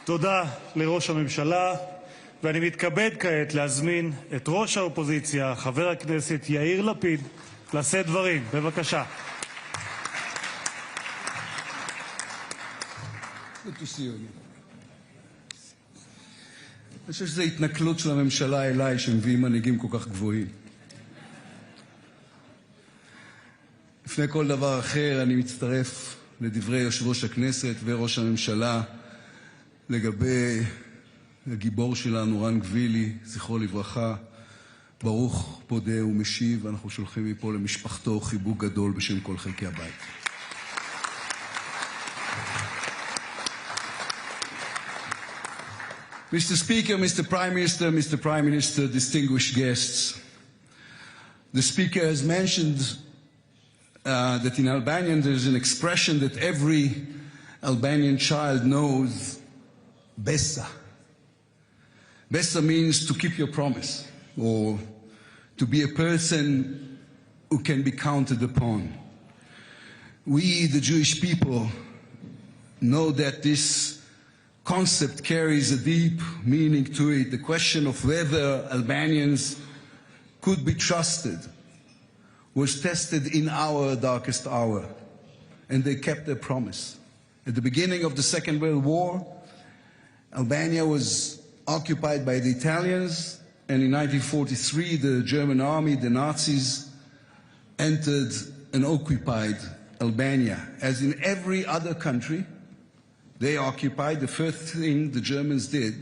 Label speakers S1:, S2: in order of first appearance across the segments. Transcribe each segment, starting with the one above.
S1: תודה לראש הממשלה, ואני מתכבד כעת להזמין את ראש האופוזיציה, חבר הכנסת יאיר לפיד, לשאת דברים. בבקשה.
S2: אני חושב שזו התנכלות של הממשלה אליי שמביאים מנהיגים כל כך גבוהים. לפני כל דבר אחר אני מצטרף לדברי יושב ראש הכנסת וראש הממשלה לגבי הגיבור שלנו רן גבילי, זכרו לברכה, ברוך פודה ומשיב, ואנחנו שולחים מפה למשפחתו חיבוק גדול בשם כל חלקי הבית. Mr. Speaker, Mr. Prime Minister, distinguished guests, the Speaker has mentioned that in Albanian there is an expression that every Albanian child knows, Besa. Besa means to keep your promise, or to be a person who can be counted upon. We, the Jewish people, know that this concept carries a deep meaning to it. The question of whether Albanians could be trusted was tested in our darkest hour, and they kept their promise. At the beginning of the Second World War, Albania was occupied by the Italians, and in 1943 the German army, the Nazis, entered and occupied Albania. As in every other country they occupied, the first thing the Germans did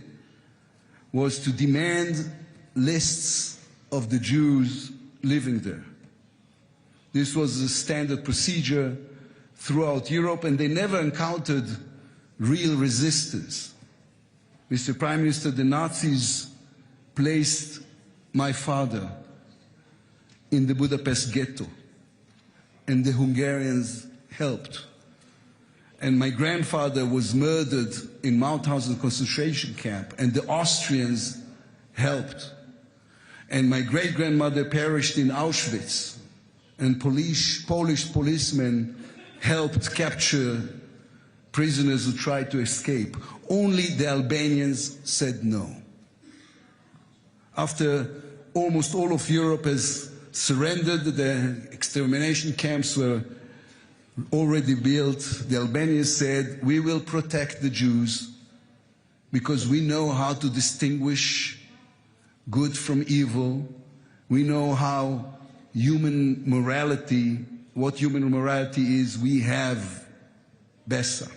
S2: was to demand lists of the Jews living there. This was a standard procedure throughout Europe, and they never encountered real resistance. Mr. Prime Minister, the Nazis placed my father in the Budapest ghetto, and the Hungarians helped. And my grandfather was murdered in Mauthausen concentration camp, and the Austrians helped. And my great-grandmother perished in Auschwitz, and Polish policemen helped capture prisoners who tried to escape. Only the Albanians said no. After almost all of Europe has surrendered, the extermination camps were already built, the Albanians said, we will protect the Jews because we know how to distinguish good from evil. We know how human morality, what human morality is. We have Besa.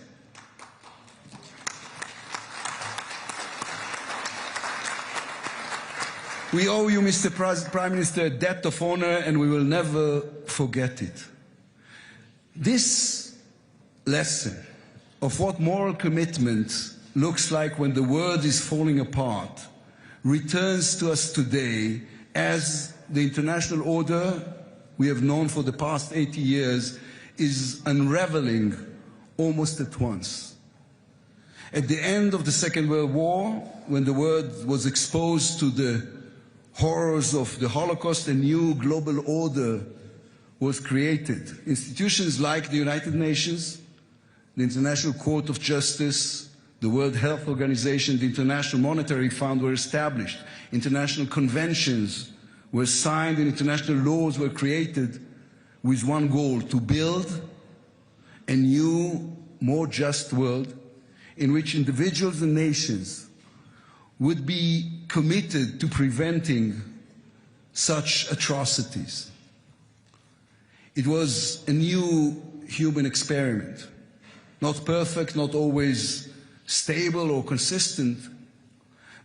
S2: We owe you, Mr. Prime Minister, a debt of honor, and we will never forget it. This lesson of what moral commitment looks like when the world is falling apart returns to us today as the international order we have known for the past 80 years is unraveling almost at once. At the end of the Second World War, when the world was exposed to the horrors of the Holocaust, a new global order was created. Institutions like the United Nations, the International Court of Justice, the World Health Organization, the International Monetary Fund were established. International conventions were signed and international laws were created with one goal: to build a new, more just world in which individuals and nations would be committed to preventing such atrocities. It was a new human experiment, not perfect, not always stable or consistent,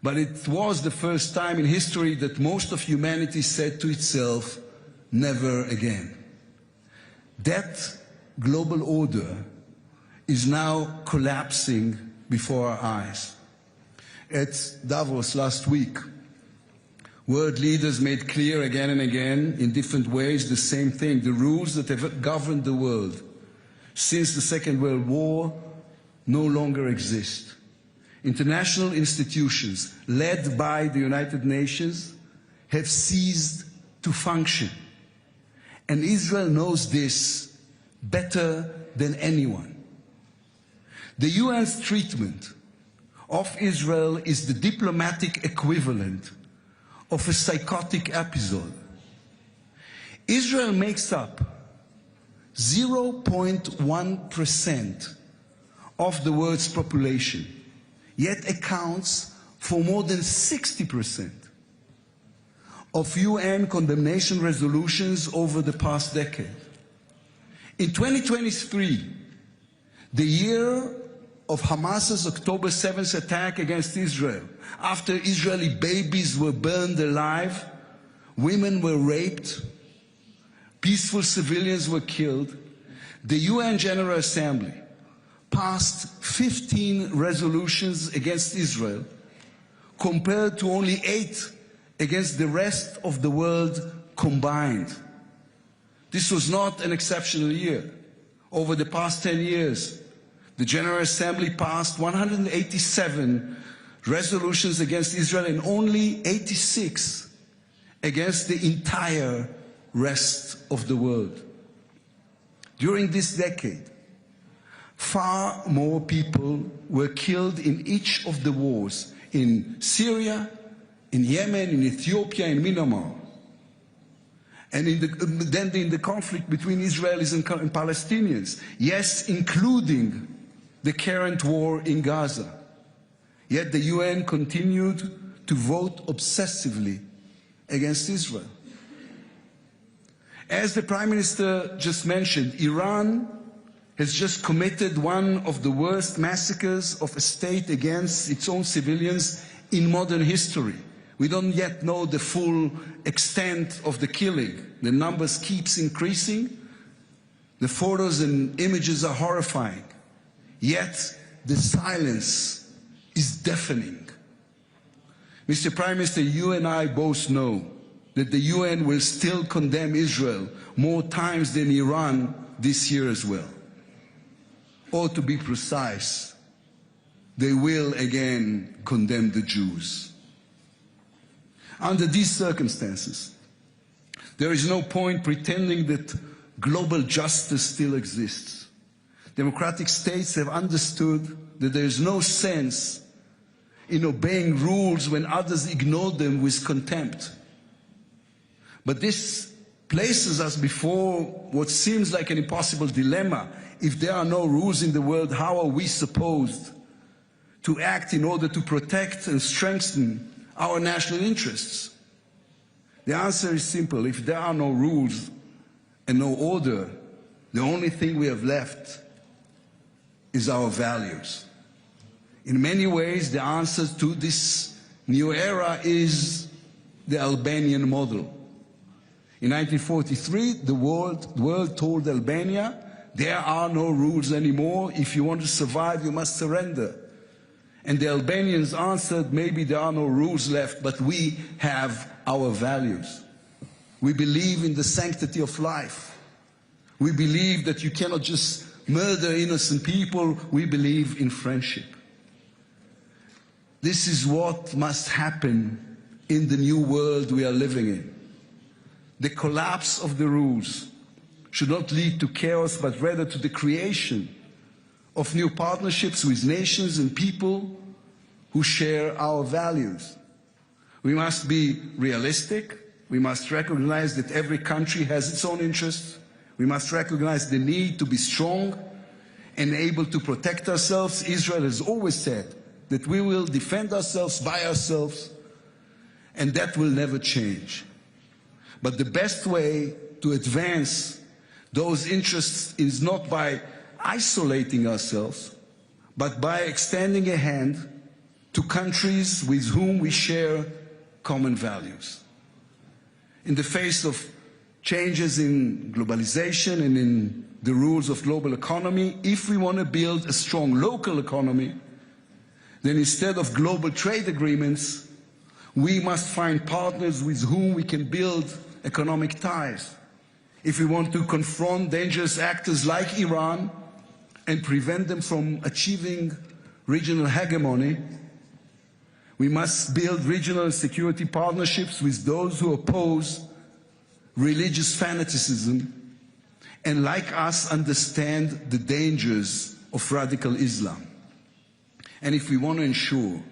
S2: but it was the first time in history that most of humanity said to itself, never again. That global order is now collapsing before our eyes. At Davos last week, world leaders made clear again and again in different ways the same thing. The rules that have governed the world since the Second World War no longer exist. International institutions led by the United Nations have ceased to function. And Israel knows this better than anyone. The UN's treatment of Israel is the diplomatic equivalent of a psychotic episode. Israel makes up 0.1% of the world's population, yet accounts for more than 60% of UN condemnation resolutions over the past decade. In 2023, the year of Hamas's October 7th attack against Israel, after Israeli babies were burned alive, women were raped, peaceful civilians were killed, the UN General Assembly passed 15 resolutions against Israel, compared to only 8 against the rest of the world combined. This was not an exceptional year. Over the past 10 years, the General Assembly passed 187 resolutions against Israel and only 86 against the entire rest of the world. During this decade, far more people were killed in each of the wars in Syria, in Yemen, in Ethiopia, in Myanmar, and then in the conflict between Israelis and Palestinians, yes, including the current war in Gaza. Yet the UN continued to vote obsessively against Israel. As the Prime Minister just mentioned, Iran has just committed one of the worst massacres of a state against its own civilians in modern history. We don't yet know the full extent of the killing. The numbers keeps increasing. The photos and images are horrifying. Yet the silence is deafening. Mr. Prime Minister, you and I both know that the UN will still condemn Israel more times than Iran this year as well. Or to be precise, they will again condemn the Jews. Under these circumstances, there is no point pretending that global justice still exists. Democratic states have understood that there is no sense in obeying rules when others ignore them with contempt. But this places us before what seems like an impossible dilemma. If there are no rules in the world, how are we supposed to act in order to protect and strengthen our national interests? The answer is simple. If there are no rules and no order, the only thing we have left is our values. In many ways, the answer to this new era is the Albanian model. In 1943, the world told Albania, there are no rules anymore. If you want to survive, you must surrender. And the Albanians answered, maybe there are no rules left, but we have our values. We believe in the sanctity of life. We believe that you cannot just murder innocent people. We believe in friendship. This is what must happen in the new world we are living in. The collapse of the rules should not lead to chaos, but rather to the creation of new partnerships with nations and people who share our values. We must be realistic. We must recognize that every country has its own interests. We must recognize the need to be strong and able to protect ourselves. Israel has always said that we will defend ourselves by ourselves, and that will never change. But the best way to advance those interests is not by isolating ourselves, but by extending a hand to countries with whom we share common values. In the face of changes in globalization and in the rules of global economy, if we want to build a strong local economy, then instead of global trade agreements, we must find partners with whom we can build economic ties. If we want to confront dangerous actors like Iran and prevent them from achieving regional hegemony, we must build regional security partnerships with those who oppose religious fanaticism and like us understand the dangers of radical Islam. And if we want to ensure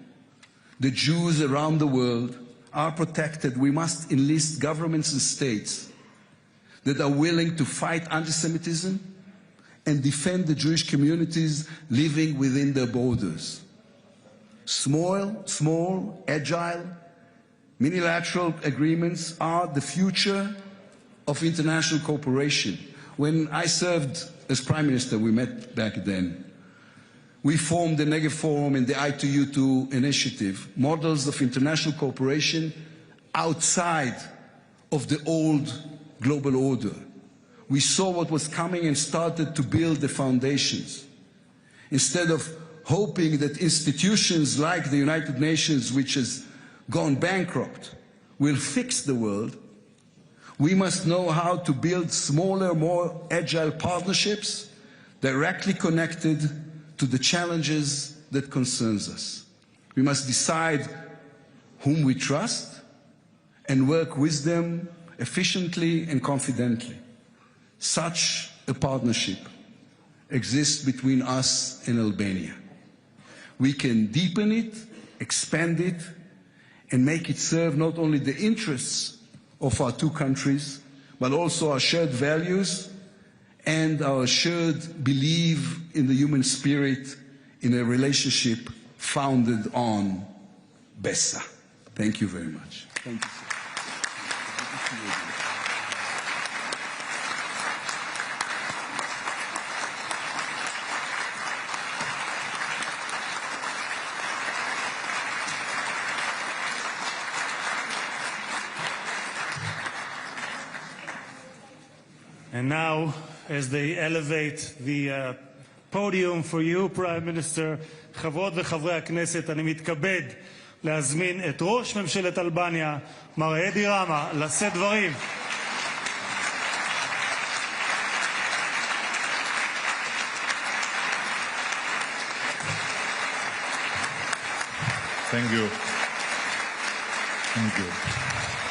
S2: the Jews around the world are protected, we must enlist governments and states that are willing to fight anti-Semitism and defend the Jewish communities living within their borders. Small, agile, unilateral agreements are the future of international cooperation. When I served as Prime Minister, we met back then. We formed the Negev Forum and the I2U2 initiative, models of international cooperation outside of the old global order. We saw what was coming and started to build the foundations. Instead of hoping that institutions like the United Nations, which has gone bankrupt, will fix the world, we must know how to build smaller, more agile partnerships directly connected to the challenges that concerns us. We must decide whom we trust and work with them efficiently and confidently. Such a partnership exists between us and Albania. We can deepen it, expand it, and make it serve not only the interests of our two countries, but also our shared values and our shared belief in the human spirit in a relationship founded on Bessa. Thank you very much. Thank you, sir.
S1: And now, as they elevate the podium for you, Prime Minister, חברות וחברי הכנסת, אני מתכבד להזמין את ראש ממשלת אלבניה, מר אדי רמה, לשאת דברים.
S3: Thank you. Thank you.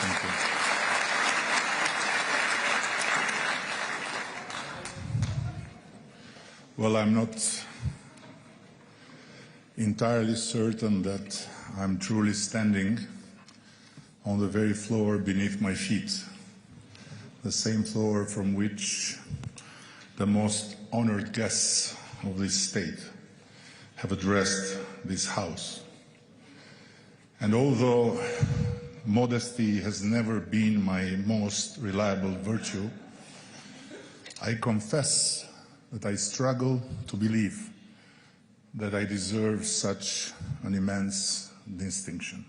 S3: Thank you. Well, I'm not entirely certain that I'm truly standing on the very floor beneath my feet, the same floor from which the most honored guests of this state have addressed this house. And although modesty has never been my most reliable virtue, I confess that I struggle to believe that I deserve such an immense distinction.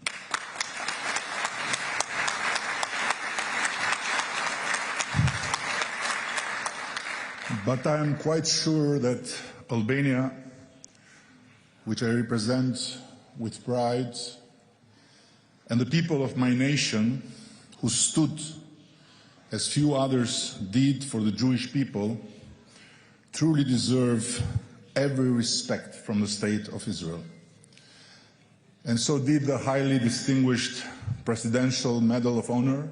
S3: But I am quite sure that Albania, which I represent with pride, and the people of my nation, who stood as few others did for the Jewish people, truly deserve every respect from the State of Israel. And so did the highly distinguished Presidential Medal of Honor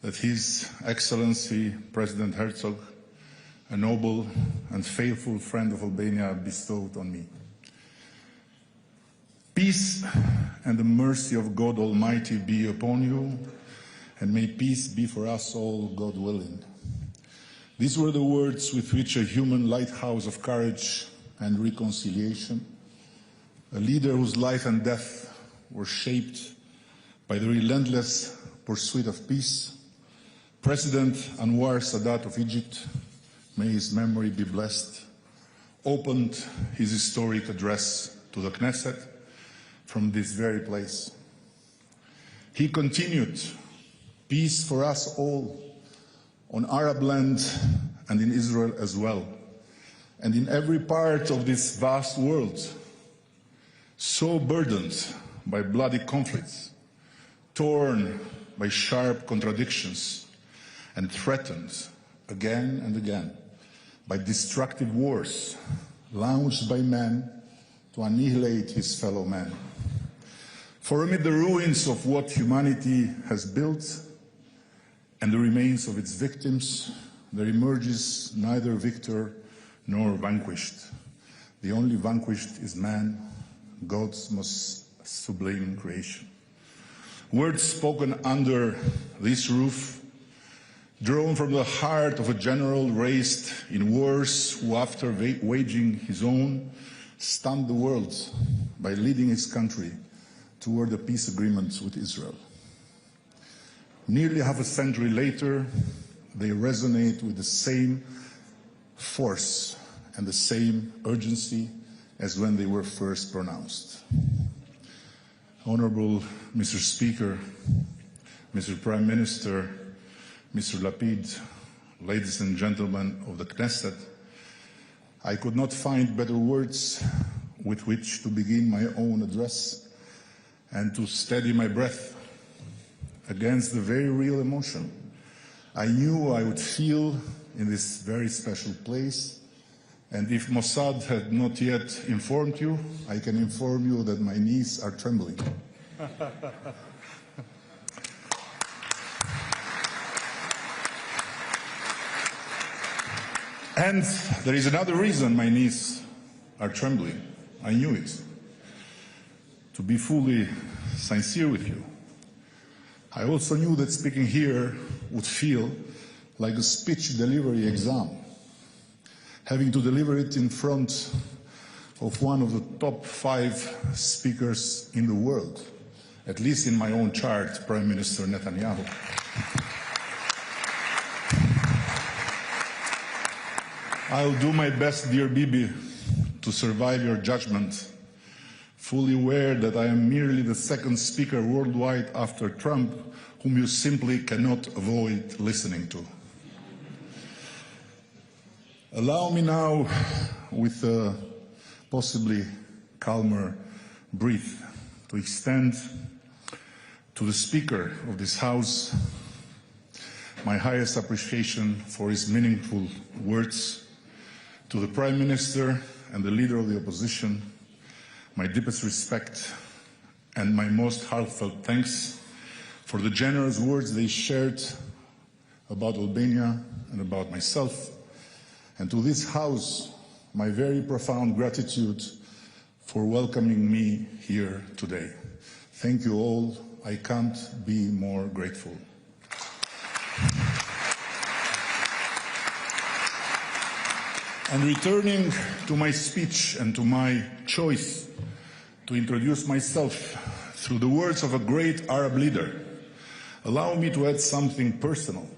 S3: that His Excellency President Herzog, a noble and faithful friend of Albania, bestowed on me. Peace and the mercy of God Almighty be upon you, and may peace be for us all, God willing. These were the words with which a human lighthouse of courage and reconciliation, a leader whose life and death were shaped by the relentless pursuit of peace, President Anwar Sadat of Egypt, may his memory be blessed, opened his historic address to the Knesset from this very place. He continued, peace for us all, on Arab land and in Israel as well, and in every part of this vast world, so burdened by bloody conflicts, torn by sharp contradictions, and threatened again and again by destructive wars launched by man to annihilate his fellow man. For amid the ruins of what humanity has built and the remains of its victims, there emerges neither victor nor vanquished. The only vanquished is man, God's most sublime creation. Words spoken under this roof, drawn from the heart of a general raised in wars who, after waging his own, stunned the world by leading his country toward a peace agreement with Israel. Nearly half a century later, they resonate with the same force and the same urgency as when they were first pronounced. Honorable Mr. Speaker, Mr. Prime Minister, Mr. Lapid, ladies and gentlemen of the Knesset, I could not find better words with which to begin my own address and to steady my breath against the very real emotion I knew I would feel in this very special place. And if Mossad had not yet informed you, I can inform you that my knees are trembling. And there is another reason my knees are trembling. I knew it. To be fully sincere with you, I also knew that speaking here would feel like a speech delivery exam, having to deliver it in front of one of the top 5 speakers in the world, at least in my own chart, Prime Minister Netanyahu. I'll do my best, dear Bibi, to survive your judgment, fully aware that I am merely the second speaker worldwide after Trump, whom you simply cannot avoid listening to. Allow me now, with a possibly calmer breath, to extend to the Speaker of this House my highest appreciation for his meaningful words, to the Prime Minister and the Leader of the Opposition, my deepest respect and my most heartfelt thanks for the generous words they shared about Albania and about myself, and to this House, my very profound gratitude for welcoming me here today. Thank you all. I can't be more grateful. And returning to my speech and to my choice to introduce myself through the words of a great Arab leader, allow me to add something personal,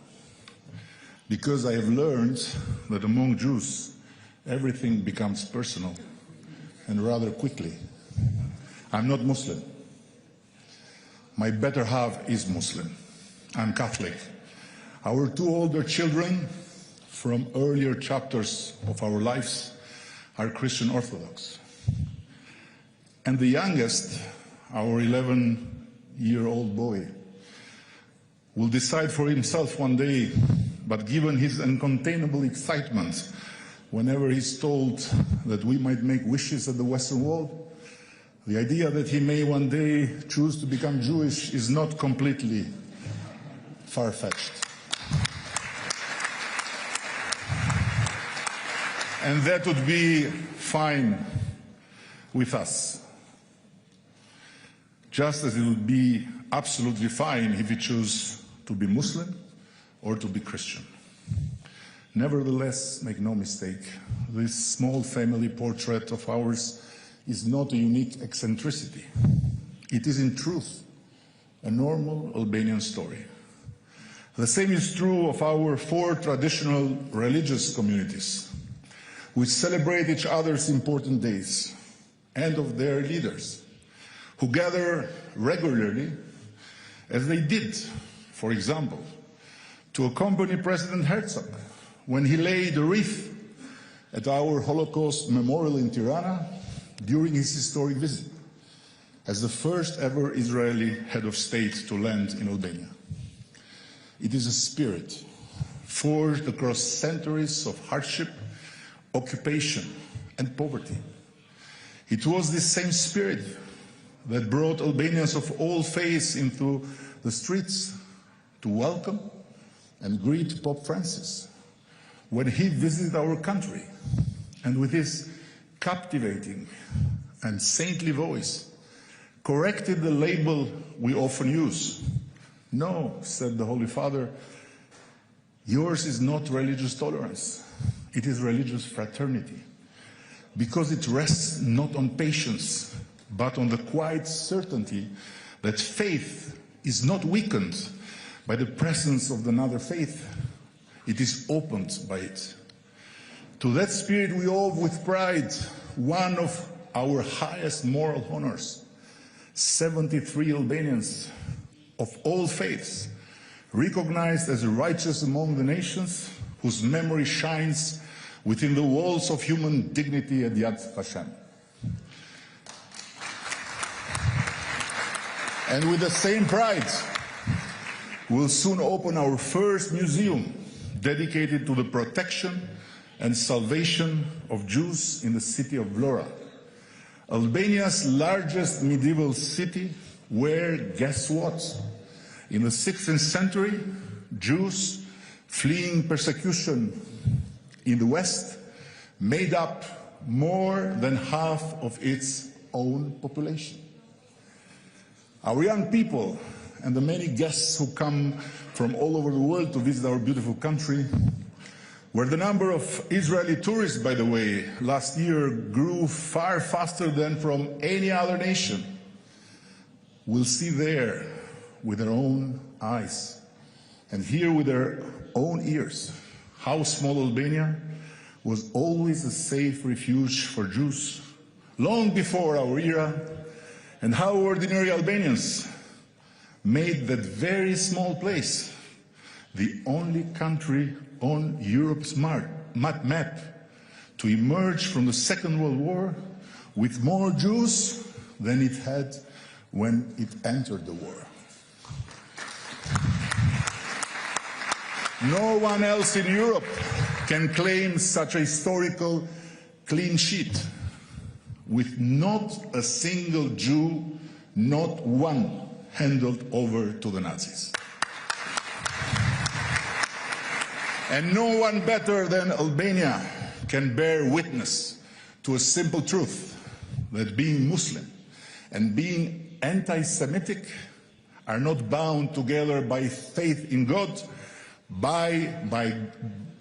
S3: because I have learned that among Jews, everything becomes personal, and rather quickly. I'm not Muslim. My better half is Muslim. I'm Catholic. Our 2 older children from earlier chapters of our lives are Christian Orthodox. And the youngest, our 11-year-old boy, will decide for himself one day, but given his uncontainable excitement whenever he's told that we might make wishes at the Western Wall, the idea that he may one day choose to become Jewish is not completely far-fetched. And that would be fine with us. Just as it would be absolutely fine if he chose to be Muslim or to be Christian. Nevertheless, make no mistake, this small family portrait of ours is not a unique eccentricity. It is in truth a normal Albanian story. The same is true of our 4 traditional religious communities, which celebrate each other's important days, and of their leaders, who gather regularly, as they did, for example, to accompany President Herzog when he laid a wreath at our Holocaust memorial in Tirana during his historic visit, as the first ever Israeli head of state to land in Albania. It is a spirit forged across centuries of hardship, occupation, and poverty. It was this same spirit that brought Albanians of all faiths into the streets to welcome and greet Pope Francis, when he visited our country and with his captivating and saintly voice corrected the label we often use. "No," said the Holy Father, "yours is not religious tolerance, it is religious fraternity, because it rests not on patience, but on the quiet certainty that faith is not weakened by the presence of another faith, it is opened by it. To that spirit we owe with pride one of our highest moral honors. 73 Albanians of all faiths, recognized as righteous among the nations, whose memory shines within the walls of human dignity at Yad Vashem. And with the same pride, we'll soon open our first museum dedicated to the protection and salvation of Jews in the city of Vlora, Albania's largest medieval city, where, guess what, in the 16th century, Jews fleeing persecution in the West made up more than half of its own population. Our young people and the many guests who come from all over the world to visit our beautiful country, where the number of Israeli tourists, by the way, last year grew far faster than from any other nation, will see there with their own eyes and hear with their own ears how small Albania was always a safe refuge for Jews long before our era, and how ordinary Albanians made that very small place the only country on Europe's map to emerge from the Second World War with more Jews than it had when it entered the war. No one else in Europe can claim such a historical clean sheet, with not a single Jew, not one, handed over to the Nazis. And no one better than Albania can bear witness to a simple truth, that being Muslim and being anti-Semitic are not bound together by faith in God, by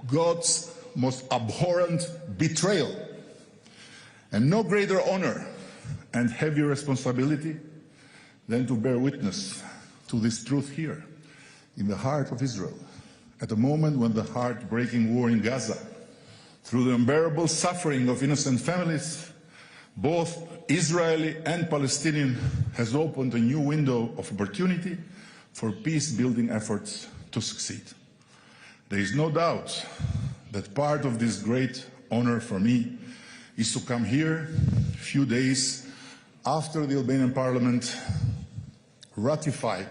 S3: God's most abhorrent betrayal. And no greater honor and heavier responsibility than to bear witness to this truth here, in the heart of Israel, at a moment when the heartbreaking war in Gaza, through the unbearable suffering of innocent families, both Israeli and Palestinian, has opened a new window of opportunity for peace-building efforts to succeed. There is no doubt that part of this great honor for me is to come here a few days after the Albanian parliament ratified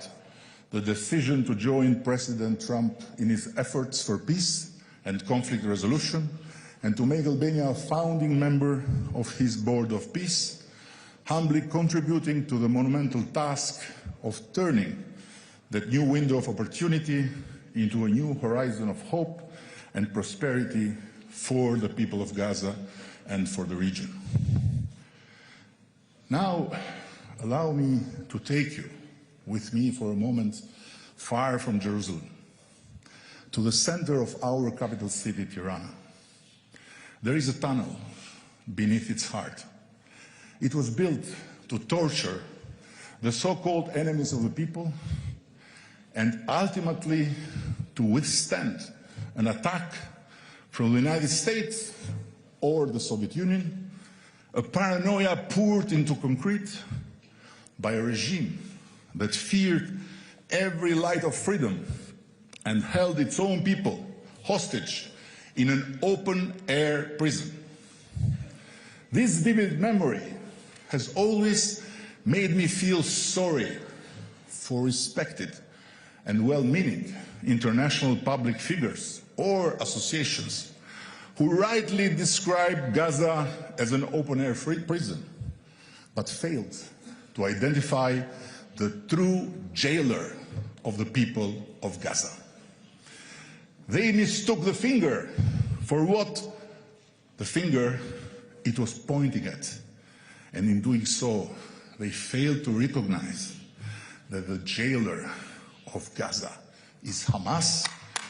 S3: the decision to join President Trump in his efforts for peace and conflict resolution, and to make Albania a founding member of his Board of Peace, humbly contributing to the monumental task of turning that new window of opportunity into a new horizon of hope and prosperity for the people of Gaza and for the region. Now, allow me to take you with me for a moment far from Jerusalem, to the center of our capital city, Tirana. There is a tunnel beneath its heart. It was built to torture the so-called enemies of the people and ultimately to withstand an attack from the United States or the Soviet Union, a paranoia poured into concrete by a regime that feared every light of freedom and held its own people hostage in an open-air prison. This vivid memory has always made me feel sorry for respected and well-meaning international public figures or associations who rightly describe Gaza as an open-air prison, but failed to identify the true jailer of the people of Gaza. They mistook the finger for what the finger it was pointing at. And in doing so, they failed to recognize that the jailer of Gaza is Hamas,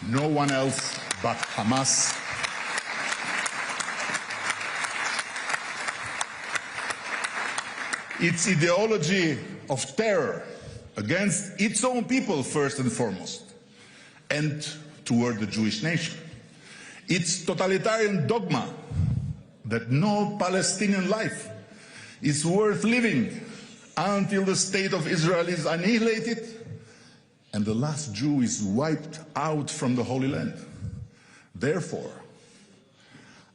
S3: no one else but Hamas. Its ideology of terror against its own people, first and foremost, and toward the Jewish nation. Its totalitarian dogma that no Palestinian life is worth living until the state of Israel is annihilated and the last Jew is wiped out from the Holy Land. Therefore,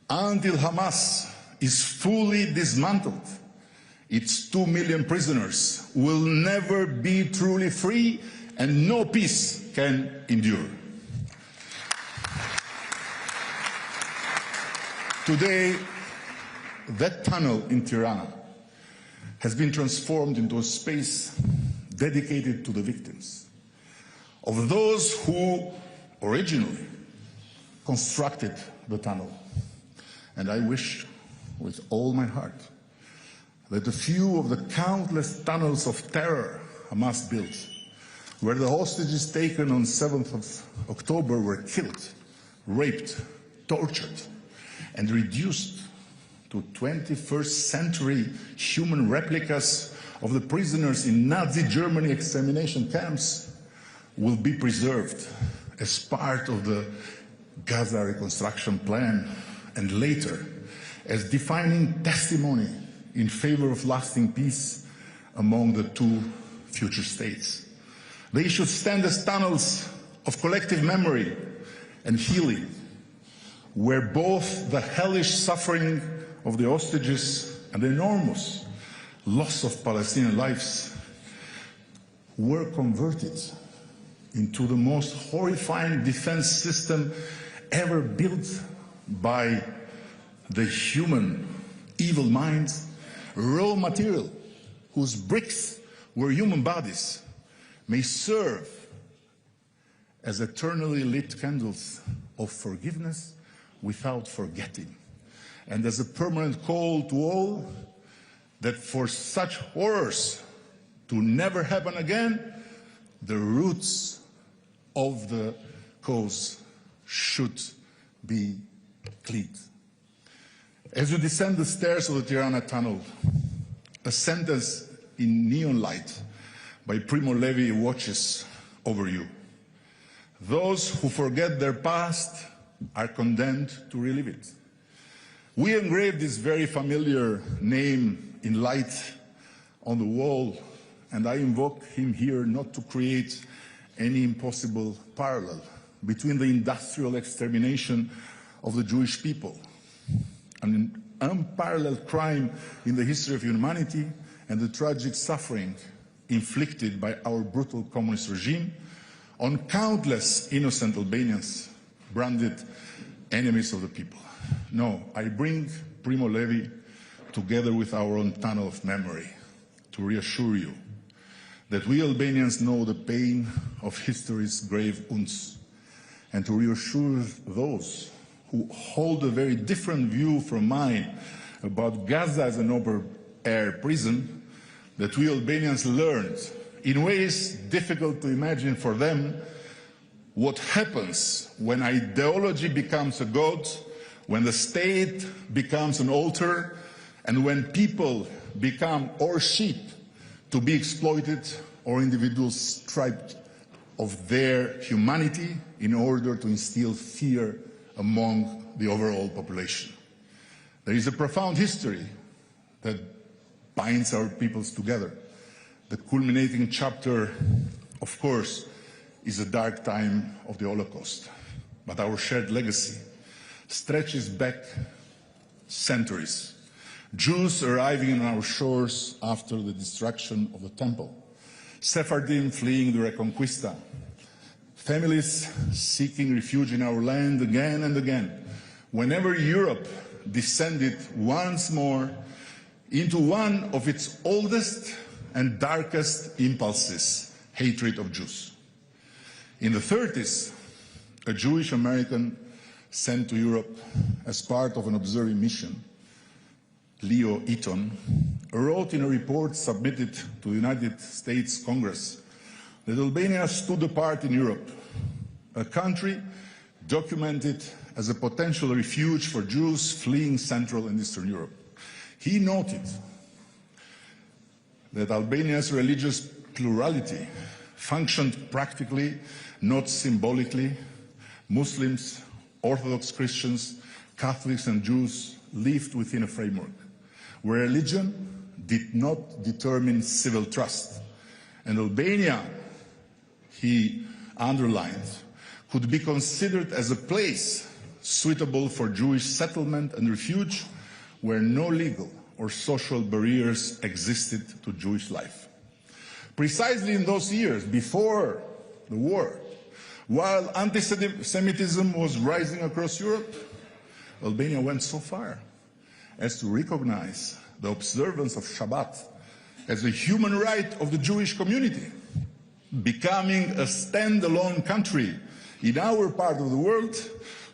S3: until Hamas is fully dismantled, its 2 million prisoners will never be truly free, and no peace can endure. Today, that tunnel in Tirana has been transformed into a space dedicated to the victims of those who originally constructed the tunnel. And I wish with all my heart that a few of the countless tunnels of terror Hamas built, where the hostages taken on 7th of October were killed, raped, tortured, and reduced to 21st century human replicas of the prisoners in Nazi Germany extermination camps, will be preserved as part of the Gaza reconstruction plan and later as defining testimony in favor of lasting peace among the two future states. They should stand as tunnels of collective memory and healing, where both the hellish suffering of the hostages and the enormous loss of Palestinian lives were converted into the most horrifying defense system ever built by the human evil minds, raw material whose bricks were human bodies may serve as eternally lit candles of forgiveness without forgetting, and as a permanent call to all that for such horrors to never happen again, the roots of the cause should be cleaned. As you descend the stairs of the Tirana tunnel, a sentence in neon light by Primo Levi watches over you. Those who forget their past are condemned to relive it. We engraved this very familiar name in light on the wall, and I invoke him here not to create any impossible parallel between the industrial extermination of the Jewish people, an unparalleled crime in the history of humanity, and the tragic suffering inflicted by our brutal communist regime on countless innocent Albanians branded enemies of the people. No, I bring Primo Levi together with our own tunnel of memory to reassure you that we Albanians know the pain of history's grave wounds, and to reassure those who hold a very different view from mine about Gaza as an open-air prison, that we Albanians learned, in ways difficult to imagine for them, what happens when ideology becomes a god, when the state becomes an altar, and when people become or sheep to be exploited, or individuals stripped of their humanity in order to instill fear among the overall population. There is a profound history that binds our peoples together. The culminating chapter, of course, is the dark time of the Holocaust, but our shared legacy stretches back centuries. Jews arriving on our shores after the destruction of the temple, Sephardim fleeing the Reconquista, families seeking refuge in our land again and again, whenever Europe descended once more into one of its oldest and darkest impulses, hatred of Jews. In the 30s, a Jewish American sent to Europe as part of an observing mission, Leo Eaton, wrote in a report submitted to the United States Congress that Albania stood apart in Europe, a country documented as a potential refuge for Jews fleeing Central and Eastern Europe. He noted that Albania's religious plurality functioned practically, not symbolically. Muslims, Orthodox Christians, Catholics and Jews lived within a framework where religion did not determine civil trust. And Albania, he underlined, could be considered as a place suitable for Jewish settlement and refuge where no legal or social barriers existed to Jewish life. Precisely in those years, before the war, while anti-Semitism was rising across Europe, Albania went so far as to recognize the observance of Shabbat as a human right of the Jewish community, becoming a standalone country in our part of the world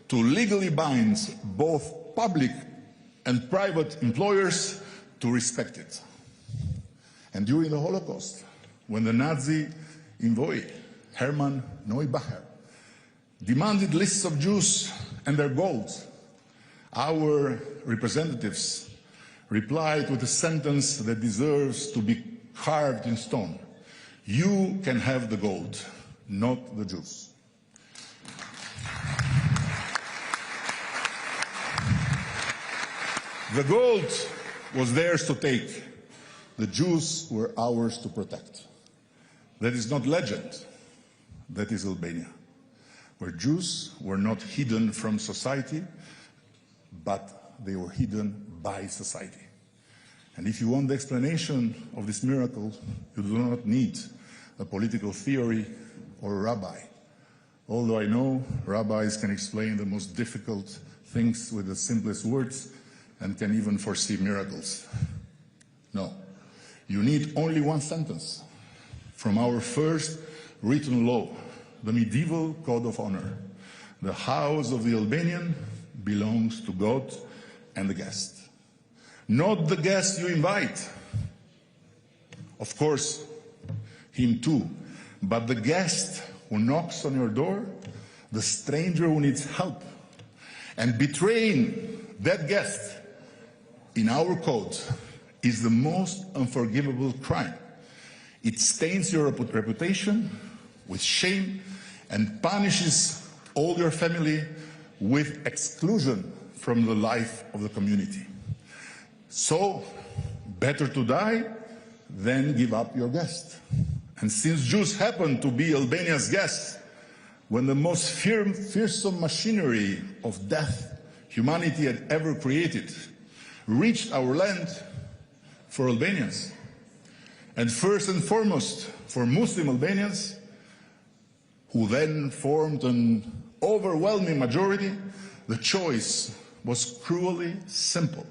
S3: to legally bind both public and private employers to respect it. And during the Holocaust, when the Nazi envoy, Hermann Neubacher, demanded lists of Jews and their gold, our representatives replied with a sentence that deserves to be carved in stone: "You can have the gold, not the Jews." The gold was theirs to take. The Jews were ours to protect. That is not legend. That is Albania, where Jews were not hidden from society, but they were hidden by society. And if you want the explanation of this miracle, you do not need a political theory or a rabbi. Although I know rabbis can explain the most difficult things with the simplest words and can even foresee miracles. No, you need only one sentence from our first written law, the medieval Code of Honor. The house of the Albanian belongs to God and the guest. Not the guest you invite, of course, him too, but the guest who knocks on your door, the stranger who needs help. And betraying that guest in our code is the most unforgivable crime. It stains your reputation with shame and punishes all your family with exclusion from the life of the community. So, better to die than give up your guest. And since Jews happen to be Albania's guests, when the most fearsome machinery of death humanity had ever created reached our land, for Albanians, and first and foremost for Muslim Albanians, who then formed an overwhelming majority, the choice was cruelly simple.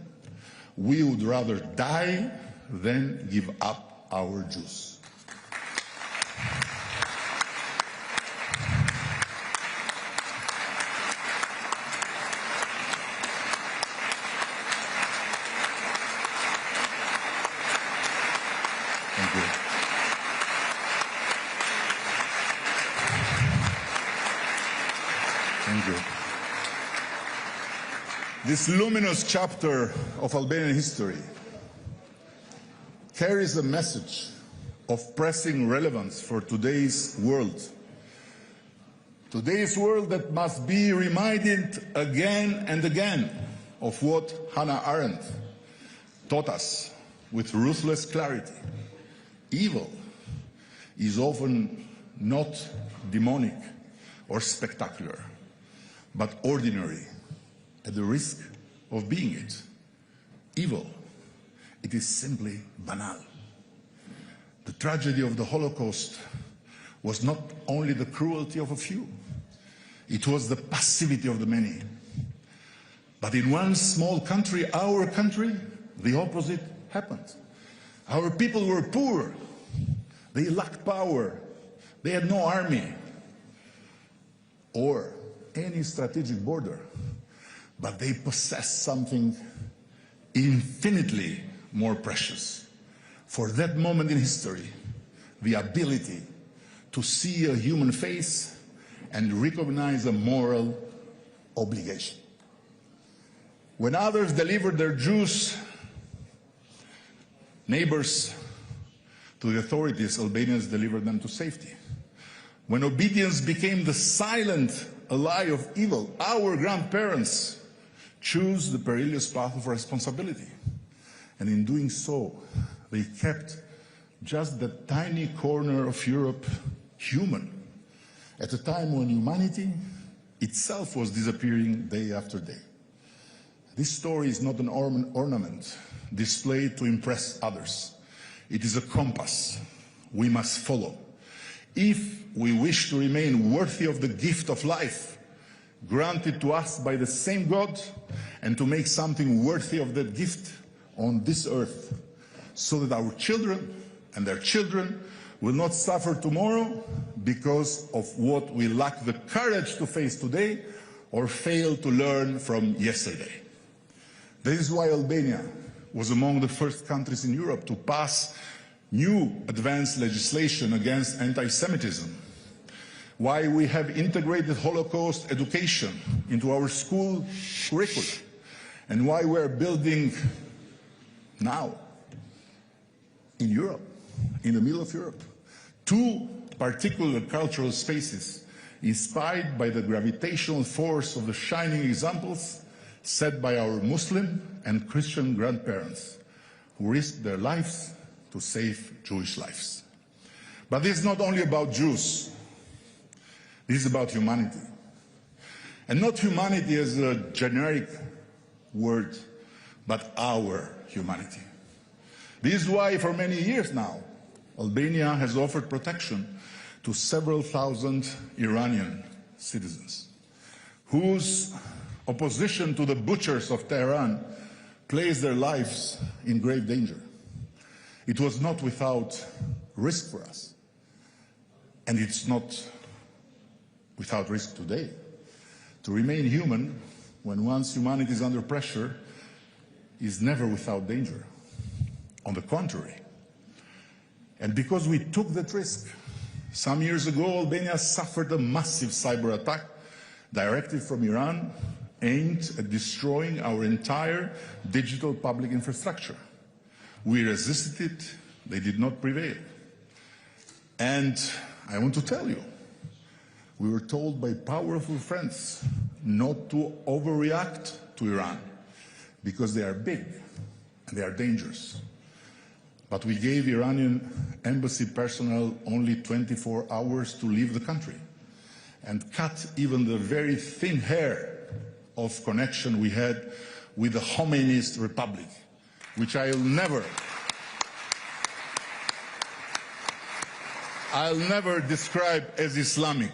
S3: We would rather die than give up our Jews. Thank you. Thank you. This luminous chapter of Albanian history carries a message of pressing relevance for today's world. Today's world that must be reminded again and again of what Hannah Arendt taught us with ruthless clarity. Evil is often not demonic or spectacular, but ordinary, at the risk of being it. Evil, it is simply banal. The tragedy of the Holocaust was not only the cruelty of a few, it was the passivity of the many. But in one small country, our country, the opposite happened. Our people were poor, they lacked power, they had no army or any strategic border, but they possess something infinitely more precious. For that moment in history, the ability to see a human face and recognize a moral obligation. When others delivered their Jews neighbors to the authorities, Albanians delivered them to safety. When obedience became the silent ally of evil, our grandparents chose the perilous path of responsibility. And in doing so, they kept just that tiny corner of Europe human, at a time when humanity itself was disappearing day after day. This story is not an ornament displayed to impress others. It is a compass we must follow if we wish to remain worthy of the gift of life granted to us by the same God, and to make something worthy of that gift on this earth, so that our children and their children will not suffer tomorrow because of what we lack the courage to face today or fail to learn from yesterday. This is why Albania was among the first countries in Europe to pass new advanced legislation against anti-Semitism, why we have integrated Holocaust education into our school curriculum, and why we are building now in Europe, in the middle of Europe, two particular cultural spaces inspired by the gravitational force of the shining examples set by our Muslim and Christian grandparents, who risked their lives to save Jewish lives. But this is not only about Jews. This is about humanity. And not humanity as a generic word, but our humanity. This is why for many years now, Albania has offered protection to several thousand Iranian citizens, whose opposition to the butchers of Tehran placed their lives in grave danger. It was not without risk for us, and it's not without risk today. To remain human when one's humanity is under pressure is never without danger. On the contrary. And because we took that risk, some years ago Albania suffered a massive cyber attack directed from Iran aimed at destroying our entire digital public infrastructure. We resisted it, they did not prevail. And I want to tell you, we were told by powerful friends not to overreact to Iran because they are big and they are dangerous. But we gave Iranian embassy personnel only 24 hours to leave the country and cut even the very thin hair of connection we had with the Khomeiniist Republic, which I'll never describe as Islamic,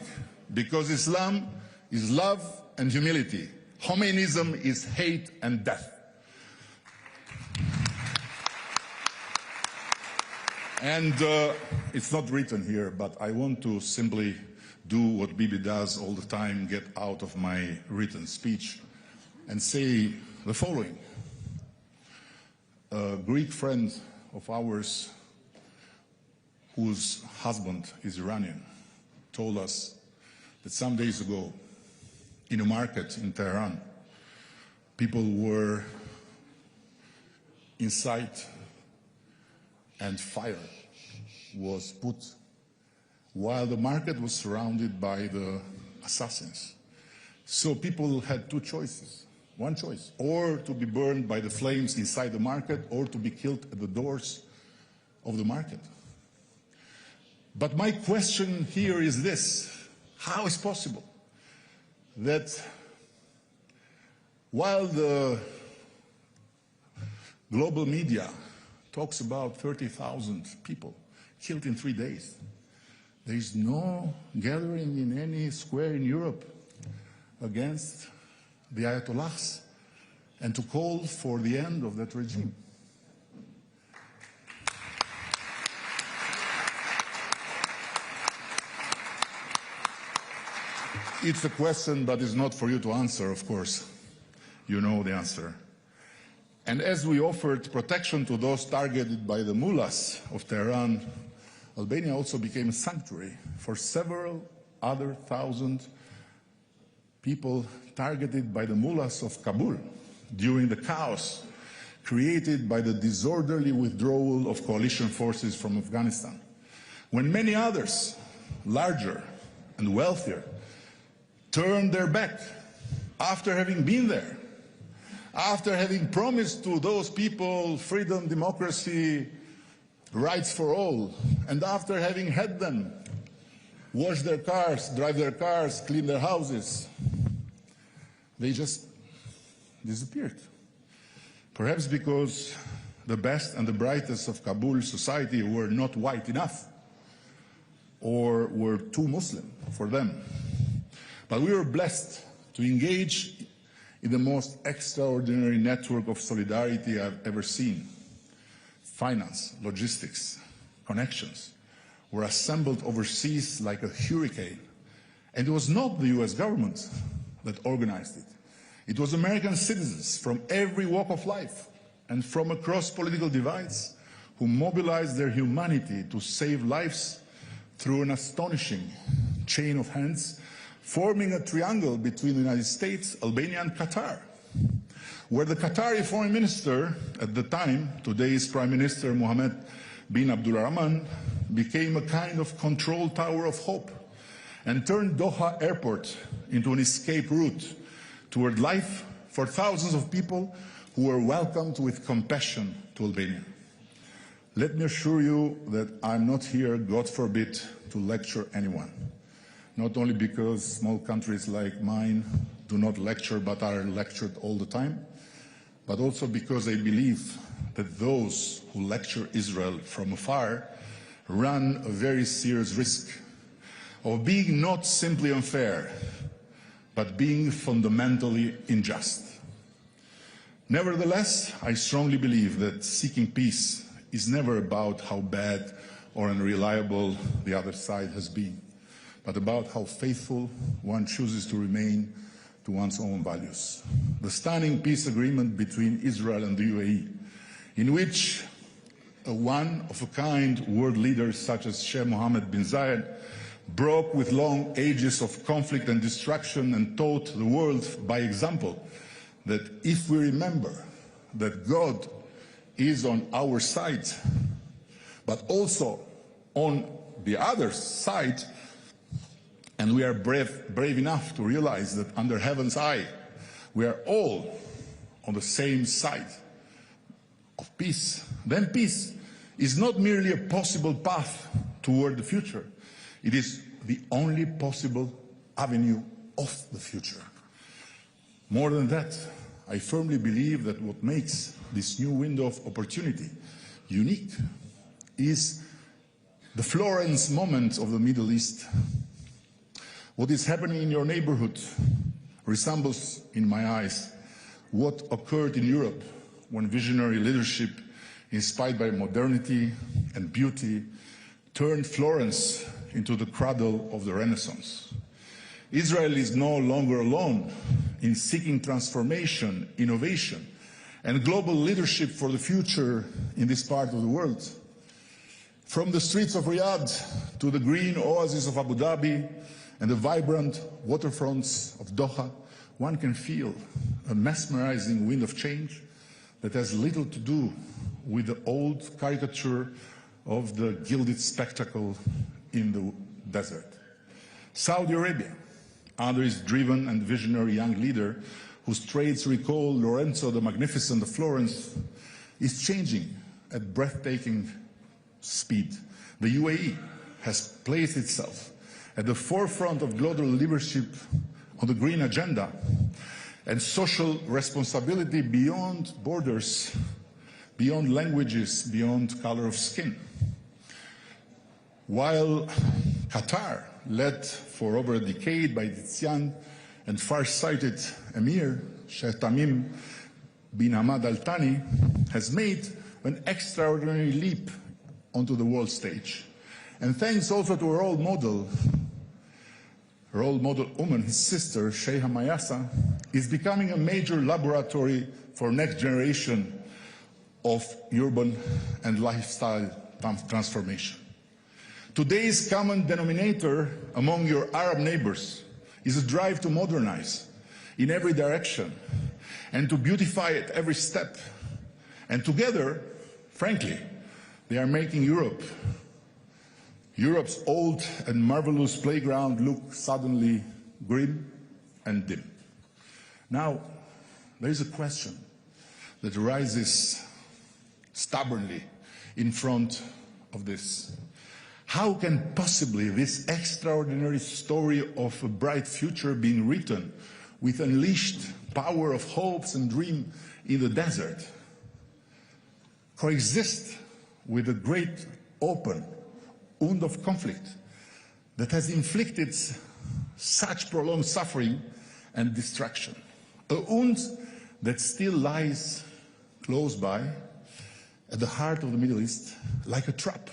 S3: because Islam is love and humility. Khomeinism is hate and death. And it's not written here, but I want to simply do what Bibi does all the time, get out of my written speech and say the following. A Greek friend of ours, whose husband is Iranian, told us that some days ago in a market in Tehran, people were inside and fire was put while the market was surrounded by the assassins. So people had two choices, one choice, or to be burned by the flames inside the market or to be killed at the doors of the market. But my question here is this: how is it possible that while the global media talks about 30,000 people killed in 3 days, there is no gathering in any square in Europe against the Ayatollahs and to call for the end of that regime? It's a question, but it's not for you to answer, of course. You know the answer. And as we offered protection to those targeted by the mullahs of Tehran, Albania also became a sanctuary for several other thousand people targeted by the mullahs of Kabul during the chaos created by the disorderly withdrawal of coalition forces from Afghanistan, when many others, larger and wealthier, turned their back after having been there, after having promised to those people freedom, democracy, rights for all, and after having had them wash their cars, drive their cars, clean their houses, they just disappeared. Perhaps because the best and the brightest of Kabul society were not white enough or were too Muslim for them. But we were blessed to engage in the most extraordinary network of solidarity I've ever seen. Finance, logistics, connections were assembled overseas like a hurricane. And it was not the US government that organized it. It was American citizens from every walk of life and from across political divides who mobilized their humanity to save lives through an astonishing chain of hands, forming a triangle between the United States, Albania, and Qatar, where the Qatari foreign minister at the time, today's Prime Minister Mohammed bin Abdulrahman, became a kind of control tower of hope and turned Doha Airport into an escape route toward life for thousands of people who were welcomed with compassion to Albania. Let me assure you that I'm not here, God forbid, to lecture anyone. Not only because small countries like mine do not lecture but are lectured all the time, but also because I believe that those who lecture Israel from afar run a very serious risk of being not simply unfair, but being fundamentally unjust. Nevertheless, I strongly believe that seeking peace is never about how bad or unreliable the other side has been, but about how faithful one chooses to remain to one's own values. The stunning peace agreement between Israel and the UAE, in which a one-of-a-kind world leader such as Sheikh Mohammed bin Zayed broke with long ages of conflict and destruction and taught the world by example that if we remember that God is on our side, but also on the other side, and we are brave enough to realize that under heaven's eye, we are all on the same side of peace, then peace is not merely a possible path toward the future. It is the only possible avenue of the future. More than that, I firmly believe that what makes this new window of opportunity unique is the Florence moment of the Middle East. What is happening in your neighborhood resembles, in my eyes, what occurred in Europe when visionary leadership, inspired by modernity and beauty, turned Florence into the cradle of the Renaissance. Israel is no longer alone in seeking transformation, innovation, and global leadership for the future in this part of the world. From the streets of Riyadh to the green oasis of Abu Dhabi and the vibrant waterfronts of Doha, one can feel a mesmerizing wind of change that has little to do with the old caricature of the gilded spectacle in the desert. Saudi Arabia, under its driven and visionary young leader, whose traits recall Lorenzo the Magnificent of Florence, is changing at breathtaking speed. The UAE has placed itself at the forefront of global leadership on the green agenda and social responsibility beyond borders, beyond languages, beyond color of skin. While Qatar, led for over a decade by its young and far-sighted Emir, Sheikh Tamim bin Hamad Al Thani, has made an extraordinary leap onto the world stage. And thanks also to a role model, role model woman, his sister, Sheha Mayasa, is becoming a major laboratory for next generation of urban and lifestyle transformation. Today's common denominator among your Arab neighbors is a drive to modernize in every direction and to beautify at every step. And together, frankly, they are making Europe's old and marvelous playground look suddenly grim and dim. Now, there is a question that arises stubbornly in front of this. How can possibly this extraordinary story of a bright future being written with unleashed power of hopes and dream in the desert coexist with the great open wound of conflict that has inflicted such prolonged suffering and destruction? A wound that still lies close by at the heart of the Middle East like a trap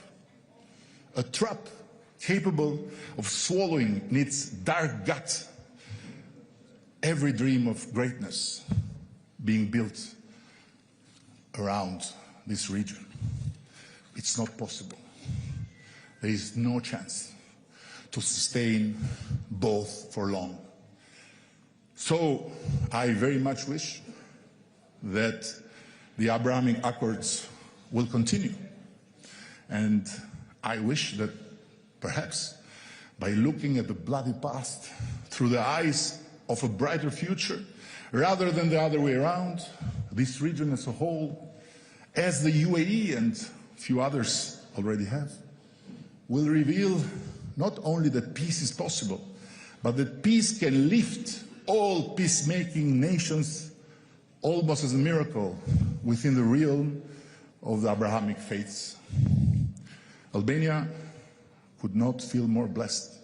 S3: capable of swallowing in its dark gut every dream of greatness being built around this region. It's not possible. There is no chance to sustain both for long. So I very much wish that the Abrahamic Accords will continue. And I wish that perhaps by looking at the bloody past through the eyes of a brighter future, rather than the other way around, this region as a whole, as the UAE and a few others already have, will reveal not only that peace is possible, but that peace can lift all peacemaking nations almost as a miracle within the realm of the Abrahamic faiths. Albania could not feel more blessed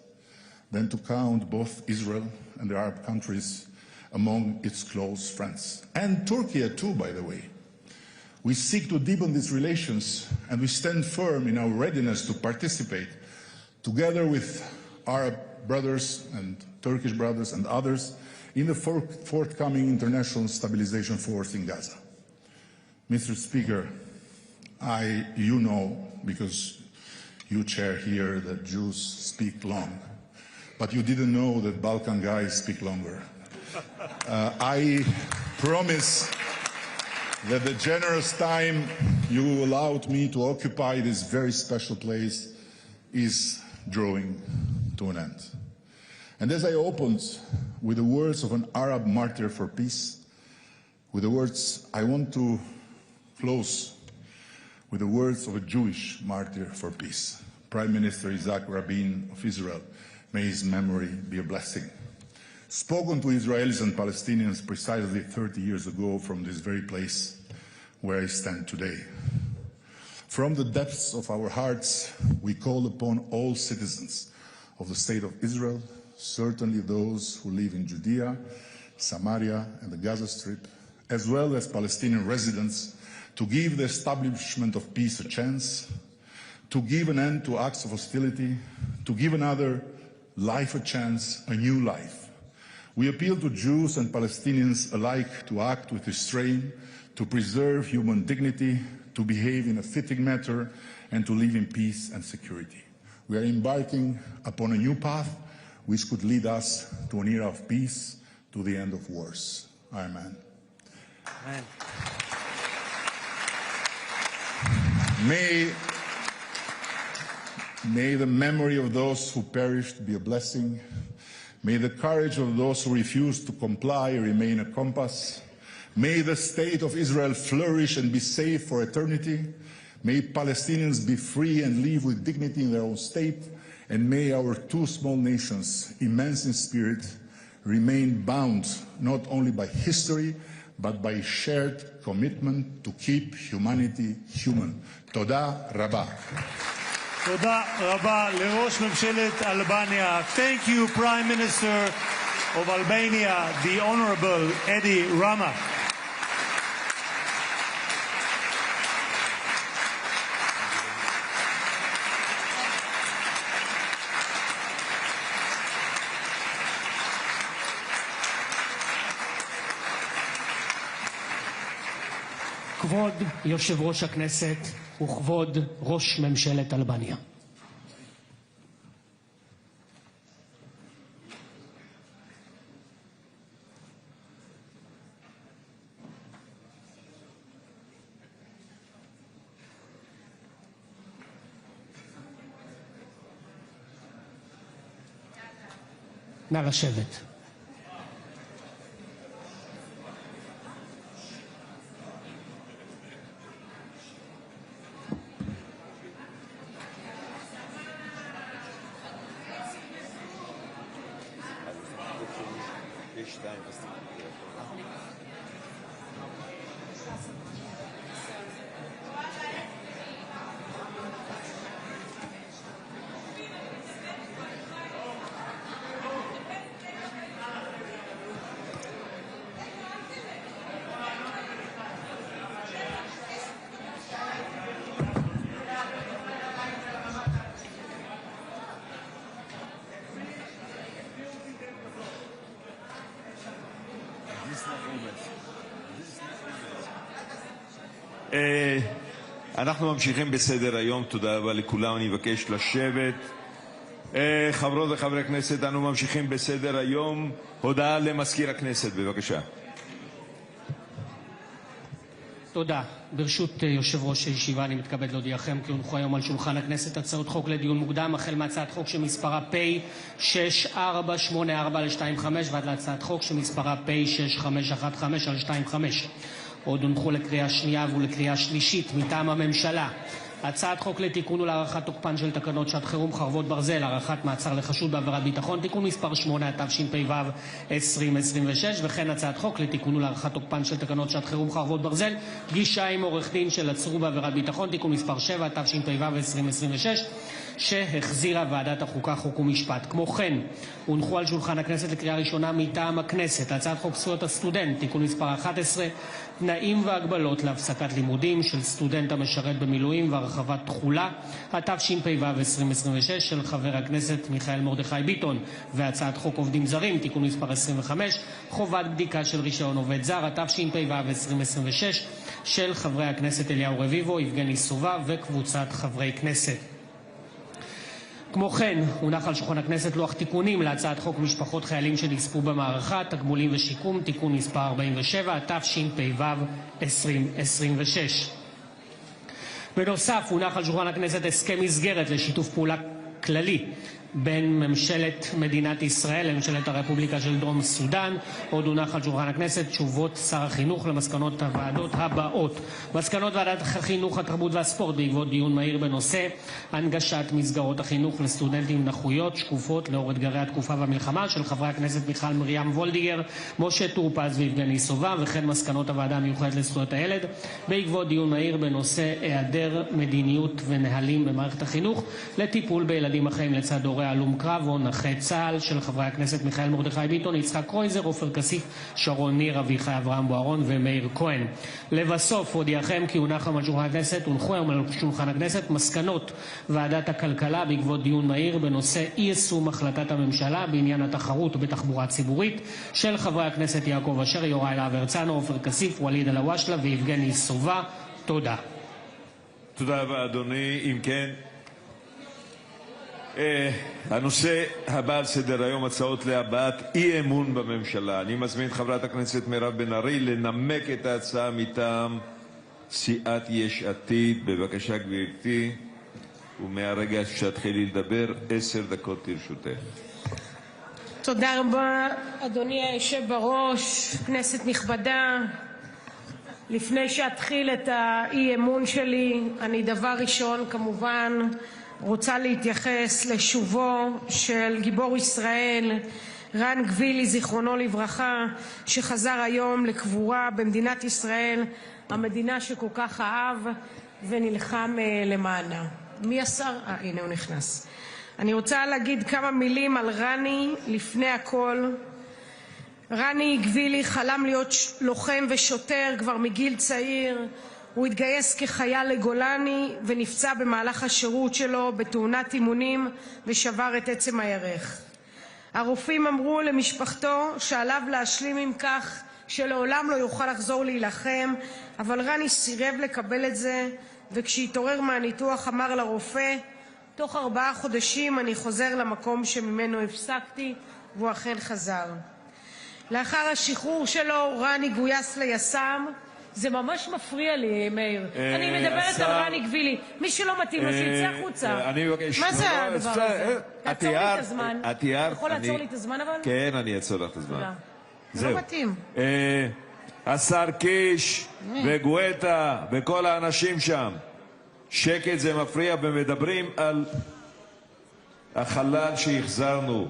S3: than to count both Israel and the Arab countries among its close friends. And Turkey too, by the way. We seek to deepen these relations, and we stand firm in our readiness to participate, together with Arab brothers and Turkish brothers and others, in the forthcoming international stabilization force in Gaza. Mr. Speaker, you know, because you chair here, that Jews speak long, but you didn't know that Balkan guys speak longer. I promise that the generous time you allowed me to occupy this very special place is drawing to an end. And as I opened with the words of an Arab martyr for peace, with the words, I want to close with the words of a Jewish martyr for peace, Prime Minister Isaac Rabin of Israel. May his memory be a blessing. Spoken to Israelis and Palestinians precisely 30 years ago from this very place where I stand today. From the depths of our hearts, we call upon all citizens of the State of Israel, certainly those who live in Judea, Samaria, and the Gaza Strip, as well as Palestinian residents, to give the establishment of peace a chance, to give an end to acts of hostility, to give another life a chance, a new life. We appeal to Jews and Palestinians alike to act with restraint, to preserve human dignity, to behave in a fitting manner, and to live in peace and security. We are embarking upon a new path which could lead us to an era of peace, to the end of wars. Amen.
S1: Amen.
S3: May the memory of those who perished be a blessing. May the courage of those who refuse to comply remain a compass. May the state of Israel flourish and be safe for eternity. May Palestinians be free and live with dignity in their own state. And may our two small nations, immense in spirit, remain bound not only by history, but by shared commitment to keep humanity human. Toda Rabba.
S1: תודה רבה לראש ממשלת אלבניה. Thank you, Prime Minister of Albania, the Honorable Edi Rama.
S4: כבוד יושב ראש הכנסת וכבוד ראש ממשלת אלבניה. נא לשבת.
S5: אנחנו ממשיכים בסדר היום. תודה רבה לכולם. אני מבקש לשבת. חברות וחברי הכנסת, אנו ממשיכים בסדר היום. הודעה למזכיר הכנסת, בבקשה.
S4: תודה. ברשות יושב ראש הישיבה אני מתכבד להודיעכם כי הונחו היום על שולחן הכנסת הצעות חוק לדיון מוקדם, החל מהצעת חוק שמספרה פ/6484/25 ועד להצעת חוק שמספרה פ/6515/25. עוד הונחו לקריאה שנייה ולקריאה שלישית מטעם הממשלה הצעת חוק לתיקון ולהארכת תוקפן של תקנות שעת חירום חרבות ברזל (הארכת מעצר לחשוד בעבירת ביטחון) (תיקון מס' 8), התשפ"ו 2026, וכן הצעת חוק לתיקון ולהארכת תוקפן של תקנות שעת חירום חרבות ברזל (פגישה עם עורך דין של עצור בעבירת ביטחון) (תיקון מס' 7), התשפ"ו 2026, שהחזירה ועדת החוקה, חוק ומשפט. כמו כן, הונחו על שולחן הכנסת לקריאה ראשונה מטעם הכנסת הצעת חוק זכויות הסטודנט (תיקון מס' 11), תנאים והגבלות להפסקת לימודים של סטודנט המשרת במילואים והרחבת תחולה, התשפ"ו 2026, של חבר הכנסת מיכאל מרדכי ביטון, והצעת חוק עובדים זרים (תיקון מס' 25), חובת בדיקה של רישיון עובד זר, התשפ"ו 2026, של חברי הכנסת אליהו רביבו, יבגני סובה וקבוצת חברי כנסת. כמו כן, הונח על שולחן הכנסת לוח תיקונים להצעת חוק משפחות חיילים שנספו במערכה, תגמולים ושיקום, תיקון מס' 47, התשפ"ו 2026. בנוסף, הונח על שולחן הכנסת הסכם מסגרת לשיתוף פעולה כללי בין ממשלת מדינת ישראל לממשלת הרפובליקה של דרום סודאן. עוד הונח על שולחן הכנסת תשובות שר החינוך למסקנות הוועדות הבאות. מסקנות ועדת החינוך, התרבות והספורט בעקבות דיון מהיר בנושא הנגשת מסגרות החינוך לסטודנטים עם נכויות שקופות לאור אתגרי התקופה והמלחמה, של חברי הכנסת מיכל מרים וולדיגר, משה טור פז ויבגני סובה, וכן מסקנות הוועדה המיוחדת לזכויות הילד בעקבות דיון מהיר בנושא היעדר מדיניות ונהלים במערכת החינוך לטיפול בילדים החיים לצד הורי הלום קרב או נכי צה"ל, של חברי הכנסת מיכאל מרדכי ביטון, יצחק קרויזר, עופר כסיף, שרון ניר, אביחי אברהם בוארון ומאיר כהן. לבסוף הודיעכם כי הונח על שולחן הכנסת, הונחו היום על שולחן הכנסת מסקנות ועדת הכלכלה בעקבות דיון מהיר בנושא אי יישום החלטת הממשלה בעניין התחרות בתחבורה ציבורית, של חברי הכנסת יעקב אשר, יוראי להב הרצנו, עופר כסיף, ואליד אלהואשלה ויבגני סובה. תודה.
S5: תודה רבה, אדוני. אם כן, הנושא הבא על סדר היום, הצעות להבעת אי אמון בממשלה. אני מזמין את חברת הכנסת מירב בן ארי לנמק את ההצעה מטעם סיעת יש עתיד. בבקשה גברתי, ומהרגע שתתחילי לדבר 10 דקות לרשותך.
S6: תודה רבה אדוני היושב בראש, כנסת נכבדה. לפני שאתחיל את האי אמון שלי, אני דבר ראשון כמובן רוצה להתייחס לשובו של גיבור ישראל רן גבילי, זיכרונו לברכה, שחזר היום לקבורה במדינת ישראל, המדינה שכל כך אהב ונלחם למענה. מי השר? הנה הוא נכנס. אני רוצה להגיד כמה מילים על רני. לפני הכל, רני גבילי חלם להיות לוחם ושוטר כבר מגיל צעיר. הוא התגייס כחייל לגולני ונפצע במהלך השירות שלו בתאונת אימונים ושבר את עצם הירך. הרופאים אמרו למשפחתו שעליו להשלים עם כך שלעולם לא יוכל לחזור להילחם, אבל רני סירב לקבל את זה, וכשהתעורר מהניתוח אמר לרופא, תוך 4 חודשים אני חוזר למקום שממנו הפסקתי, והוא אכן חזר. לאחר השחרור שלו רני גויס ליס"מ. זה ממש מפריע לי, מאיר. אני מדברת על רני גבילי. מי שלא מתאים לו שיצא החוצה.
S5: אני מבקש.
S6: מה זה הדבר הזה? לעצור לי את הזמן.
S5: אתה
S6: יכול לעצור לי את הזמן אבל?
S5: כן, אני אעצור לך את הזמן.
S6: זה לא מתאים.
S5: השר קיש וגואטה וכל האנשים שם, שקט, זה מפריע, ומדברים על החלל שהחזרנו.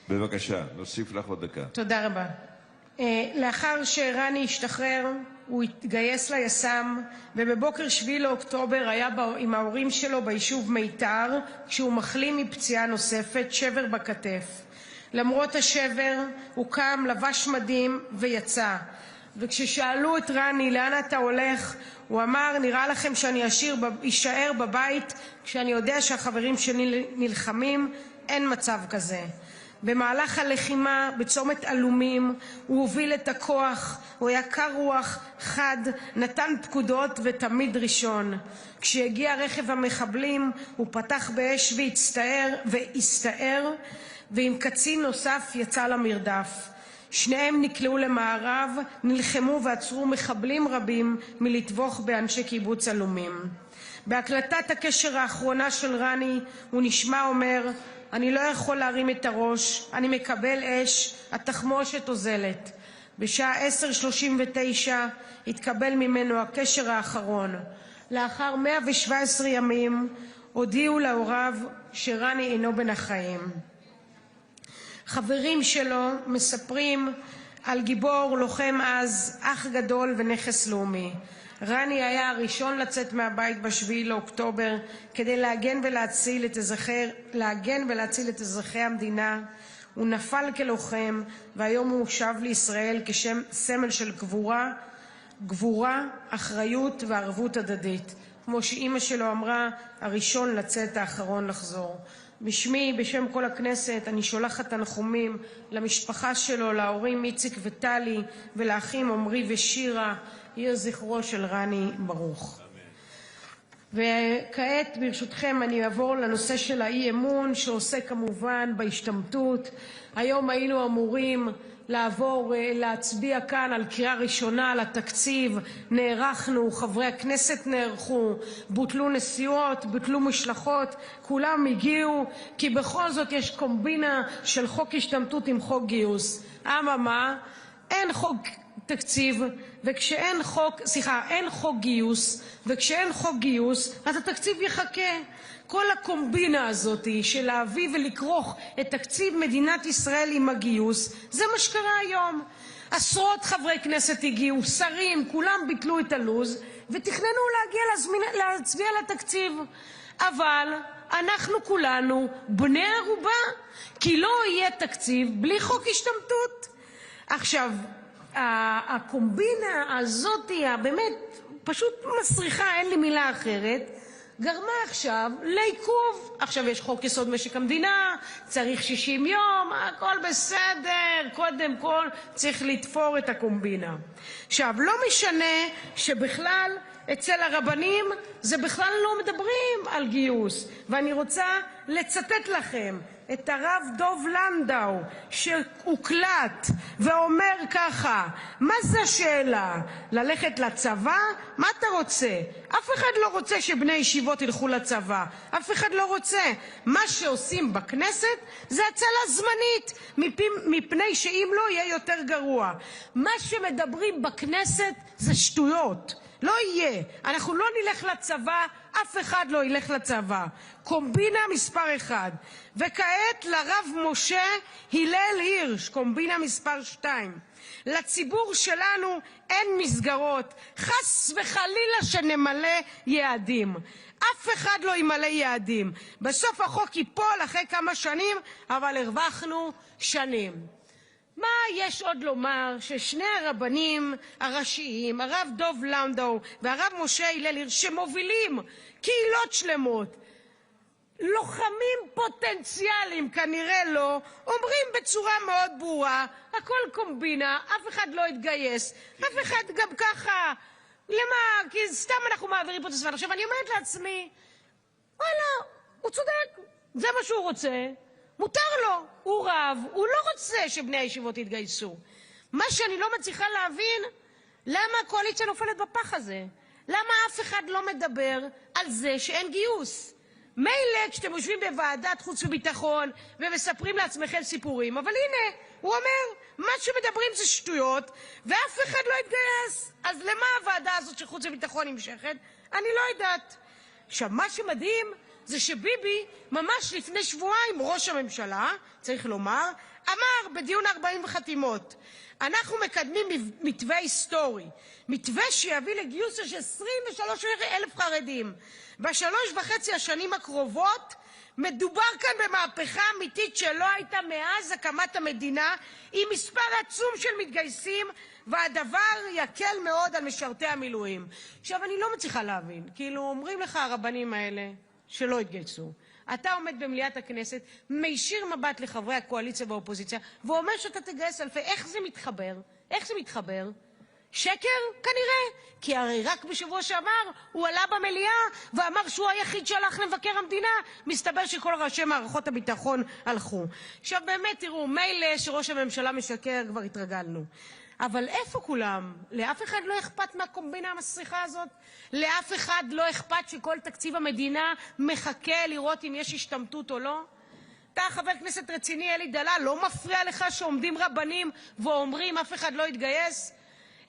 S5: בבקשה, נוסיף לך עוד דקה.
S6: תודה רבה. לאחר שרני השתחרר, הוא התגייס ליס"מ, ובבוקר 7 לאוקטובר היה עם ההורים שלו ביישוב מיתר, כשהוא מחלים מפציעה נוספת, שבר בכתף. למרות השבר, הוא קם, לבש מדים ויצא. וכששאלו את רני, לאן אתה הולך? הוא אמר, נראה לכם שאני אשאר בבית כשאני יודע שהחברים שלי נלחמים? אין מצב כזה. במהלך הלחימה בצומת אלומים הוא הוביל את הכוח, הוא היה קר רוח, חד, נתן פקודות ותמיד ראשון. כשהגיע רכב המחבלים הוא פתח באש והסתער, ועם קצין נוסף יצא למרדף. שניהם נקלעו למערב, נלחמו ועצרו מחבלים רבים מלטבוח באנשי קיבוץ אלומים. בהקלטת הקשר האחרונה של רני הוא נשמע אומר, אני לא יכול להרים את הראש, אני מקבל אש, התחמושת אוזלת. בשעה 10:39 התקבל ממנו הקשר האחרון. לאחר 117 ימים הודיעו להוריו שרני אינו בין החיים. חברים שלו מספרים על גיבור, לוחם עז, אח גדול ונכס לאומי. רני היה הראשון לצאת מהבית ב7 לאוקטובר כדי להגן ולהציל את אזרחי המדינה. הוא נפל כלוחם, והיום הוא שב לישראל כשם סמל של גבורה, אחריות וערבות הדדית. כמו שאימא שלו אמרה, הראשון לצאת, האחרון לחזור. בשמי, בשם כל הכנסת, אני שולחת תנחומים למשפחה שלו, להורים איציק וטלי, ולאחים עמרי ושירה. יהיה זכרו של רני ברוך. וכעת ברשותכם אני אעבור לנושא של האי-אמון, שעוסק כמובן בהשתמטות. היום היינו אמורים להצביע כאן על קריאה ראשונה על התקציב. נערכנו, חברי הכנסת נערכו, בוטלו נסיעות, בוטלו משלחות, כולם הגיעו, כי בכל זאת יש קומבינה של חוק השתמטות עם חוק גיוס. אממה, אין חוק תקציב, וכשאין חוק, אין חוק גיוס, וכשאין חוק גיוס, אז התקציב יחכה. כל הקומבינה הזאת של להביא ולכרוך את תקציב מדינת ישראל עם הגיוס, זה מה שקרה היום. עשרות חברי כנסת הגיעו, שרים, כולם ביטלו את הלוז, ותכננו להצביע לתקציב. אבל אנחנו כולנו בני ערובה, כי לא יהיה תקציב בלי חוק השתמטות. עכשיו, הקומבינה הזאת, באמת פשוט מסריחה, אין לי מילה אחרת, גרמה עכשיו לעיכוב. עכשיו יש חוק יסוד משק המדינה, צריך 60 יום, הכל בסדר, קודם כל צריך לתפור את הקומבינה. עכשיו, לא משנה שבכלל אצל הרבנים זה בכלל לא מדברים על גיוס, ואני רוצה לצטט לכם את הרב דוב לנדאו שהוקלט ואומר ככה, מה זה השאלה? ללכת לצבא? מה אתה רוצה? אף אחד לא רוצה שבני ישיבות ילכו לצבא, אף אחד לא רוצה. מה שעושים בכנסת זה הצלה זמנית, מפני שאם לא יהיה יותר גרוע. מה שמדברים בכנסת זה שטויות, לא יהיה. אנחנו לא נלך לצבא, אף אחד לא ילך לצבא. קומבינה מספר 1. וכעת לרב משה הלל הירש, קומבינה מספר 2. לציבור שלנו אין מסגרות, חס וחלילה שנמלא יעדים. אף אחד לא ימלא יעדים. בסוף החוק ייפול אחרי כמה שנים, אבל הרווחנו שנים. מה יש עוד לומר ששני הרבנים הראשיים, הרב דוב לנדאו והרב משה הלל הירש, שמובילים קהילות שלמות לוחמים פוטנציאליים, כנראה לא, אומרים בצורה מאוד ברורה, הכל קומבינה, אף אחד לא יתגייס, אף אחד גם ככה, למה? כי סתם אנחנו מעבירים פה את הזמן. עכשיו אני אומרת לעצמי, וואלה, הוא צודק, זה מה שהוא רוצה, מותר לו, הוא רב, הוא לא רוצה שבני הישיבות יתגייסו. מה שאני לא מצליחה להבין, למה הקואליציה נופלת בפח הזה? למה אף אחד לא מדבר על זה שאין גיוס? מילא כשאתם יושבים בוועדת חוץ וביטחון ומספרים לעצמכם סיפורים, אבל הנה, הוא אומר, מה שמדברים זה שטויות, ואף אחד לא יתגייס. אז למה הוועדה הזאת של חוץ וביטחון נמשכת? אני לא יודעת. עכשיו, מה שמדהים זה שביבי, ממש לפני שבועיים, ראש הממשלה, צריך לומר, אמר בדיון 40 חתימות, אנחנו מקדמים מתווה היסטורי, מתווה שיביא לגיוס של 23,000 חרדים. ב3.5 השנים הקרובות מדובר כאן במהפכה אמיתית שלא הייתה מאז הקמת המדינה, עם מספר עצום של מתגייסים, והדבר יקל מאוד על משרתי המילואים. עכשיו, אני לא מצליחה להבין, כאילו אומרים לך הרבנים האלה שלא התגייסו. אתה עומד במליאת הכנסת, מישיר מבט לחברי הקואליציה והאופוזיציה, ואומר שאתה תגייס אלפי. איך זה מתחבר? איך זה מתחבר? שקר? כנראה. כי הרי רק בשבוע שעבר הוא עלה במליאה ואמר שהוא היחיד שהלך למבקר המדינה. מסתבר שכל ראשי מערכות הביטחון הלכו. עכשיו באמת תראו, מילא שראש הממשלה משקר, כבר התרגלנו. אבל איפה כולם? לאף אחד לא אכפת מהקומבינה המסריחה הזאת? לאף אחד לא אכפת שכל תקציב המדינה מחכה לראות אם יש השתמטות או לא? אתה חבר כנסת רציני, אלי דלל, לא מפריע לך שעומדים רבנים ואומרים אף אחד לא יתגייס?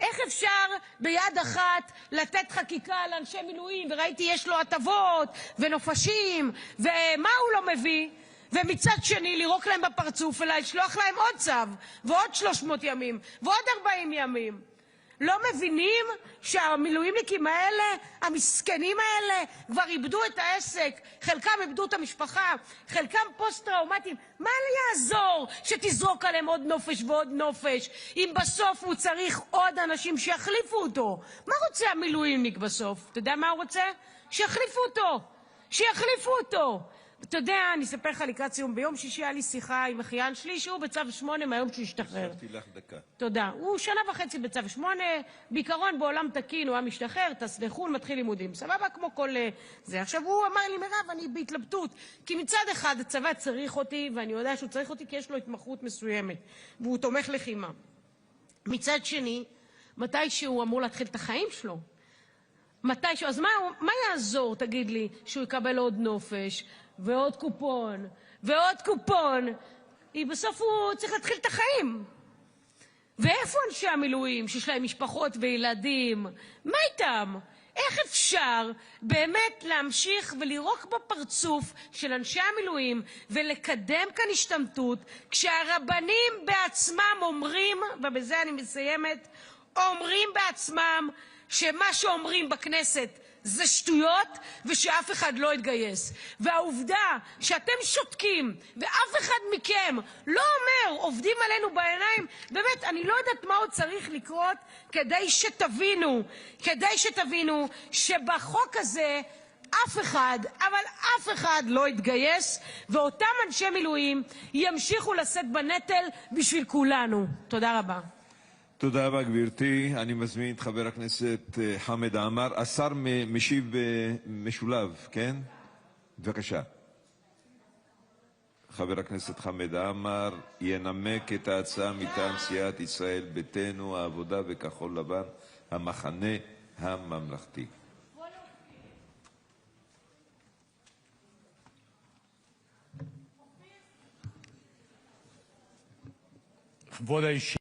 S6: איך אפשר ביד אחת לתת חקיקה לאנשי מילואים, וראיתי יש לו הטבות ונופשים, ומה הוא לא מביא? ומצד שני לירוק להם בפרצוף ולשלוח להם עוד צו, ועוד 300 ימים, ועוד 40 ימים. לא מבינים שהמילואימניקים האלה, המסכנים האלה, כבר איבדו את העסק, חלקם איבדו את המשפחה, חלקם פוסט-טראומטיים. מה יעזור שתזרוק עליהם עוד נופש ועוד נופש, אם בסוף הוא צריך עוד אנשים שיחליפו אותו? מה רוצה המילואימניק בסוף? אתה יודע מה הוא רוצה? שיחליפו אותו. שיחליפו אותו. אתה יודע, אני אספר לך לקראת סיום, ביום שישי היה לי שיחה עם אחיין שלי, שהוא בצו 8 מהיום שהוא השתחרר.
S5: חשבתי לך דקה.
S6: תודה. הוא 1.5 שנה בצו 8, בעיקרון בעולם תקין, הוא היה משתחרר, תסלחו, מתחיל לימודים. סבבה, כמו כל זה. עכשיו הוא אמר לי, מירב, אני בהתלבטות, כי מצד אחד הצבא צריך אותי, ואני יודע שהוא צריך אותי כי יש לו התמחות מסוימת, והוא תומך לחימה. מצד שני, מתי שהוא אמור להתחיל את החיים שלו? מתישהו, אז מה יעזור, תגיד לי, שהוא יקבל עוד נופש, ועוד קופון, ועוד קופון? בסוף הוא צריך להתחיל את החיים. ואיפה אנשי המילואים שיש להם משפחות וילדים? מה איתם? איך אפשר באמת להמשיך ולירוק בפרצוף של אנשי המילואים ולקדם כאן השתמטות, כשהרבנים בעצמם אומרים, ובזה אני מסיימת, אומרים בעצמם שמה שאומרים בכנסת זה שטויות ושאף אחד לא יתגייס. והעובדה שאתם שותקים ואף אחד מכם לא אומר, עובדים עלינו בעיניים, באמת אני לא יודעת מה עוד צריך לקרות כדי שתבינו שבחוק הזה אף אחד, אבל אף אחד לא יתגייס, ואותם אנשי מילואים ימשיכו לשאת בנטל בשביל כולנו. תודה רבה.
S5: תודה רבה, גברתי. אני מזמין את חבר הכנסת חמד עמאר. השר משיב משולב, כן? בבקשה. חבר הכנסת חמד עמאר ינמק את ההצעה מטעם סיעת ישראל ביתנו, העבודה וכחול לבן, המחנה הממלכתי.
S7: כבוד היושב-ראש,